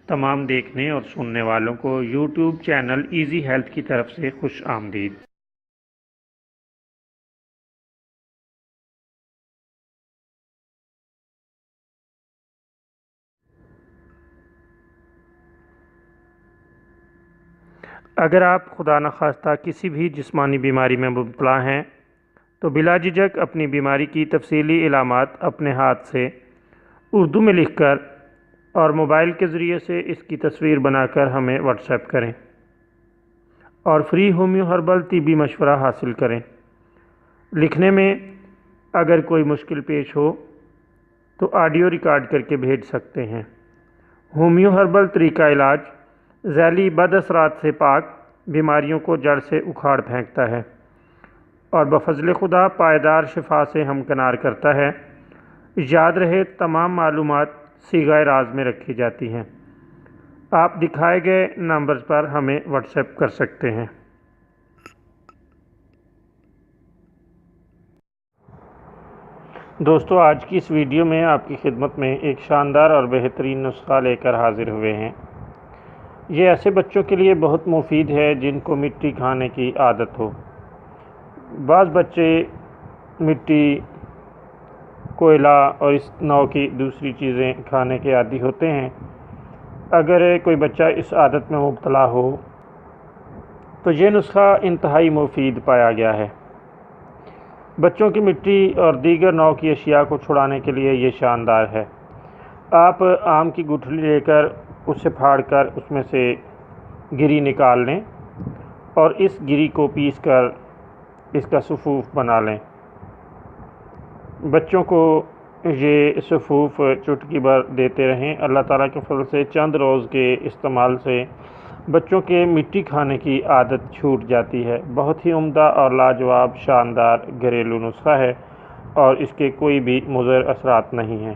تمام دیکھنے اور سننے والوں کو یوٹیوب چینل ایزی ہیلتھ کی طرف سے خوش آمدید۔ اگر آپ خدا نخواستہ کسی بھی جسمانی بیماری میں مبتلا ہیں تو بلا جھجک اپنی بیماری کی تفصیلی علامات اپنے ہاتھ سے اردو میں لکھ کر اور موبائل کے ذریعے سے اس کی تصویر بنا کر ہمیں واٹس ایپ کریں اور فری ہومیو ہربل طبی مشورہ حاصل کریں۔ لکھنے میں اگر کوئی مشکل پیش ہو تو آڈیو ریکارڈ کر کے بھیج سکتے ہیں۔ ہومیو ہربل طریقہ علاج ذیلی بد اثرات سے پاک، بیماریوں کو جڑ سے اکھاڑ پھینکتا ہے اور بفضل خدا پائیدار شفا سے ہمکنار کرتا ہے۔ یاد رہے تمام معلومات صیغہ راز میں رکھی جاتی ہیں۔ آپ دکھائے گئے نمبرز پر ہمیں واٹس ایپ کر سکتے ہیں۔ دوستو، آج کی اس ویڈیو میں آپ کی خدمت میں ایک شاندار اور بہترین نسخہ لے کر حاضر ہوئے ہیں۔ یہ ایسے بچوں کے لیے بہت مفید ہے جن کو مٹی کھانے کی عادت ہو۔ بعض بچے مٹی، کوئلہ اور اس نوع کی دوسری چیزیں کھانے کے عادی ہوتے ہیں۔ اگر کوئی بچہ اس عادت میں مبتلا ہو تو یہ نسخہ انتہائی مفید پایا گیا ہے۔ بچوں کی مٹی اور دیگر نوع کی اشیاء کو چھڑانے کے لیے یہ شاندار ہے۔ آپ آم کی گٹھلی لے کر اسے پھاڑ کر اس میں سے گری نکال لیں اور اس گری کو پیس کر اس کا سفوف بنا لیں۔ بچوں کو یہ سفوف چٹکی بھر دیتے رہیں۔ اللہ تعالیٰ کے فضل سے چند روز کے استعمال سے بچوں کے مٹی کھانے کی عادت چھوٹ جاتی ہے۔ بہت ہی عمدہ اور لاجواب شاندار گھریلو نسخہ ہے اور اس کے کوئی بھی مضر اثرات نہیں ہیں۔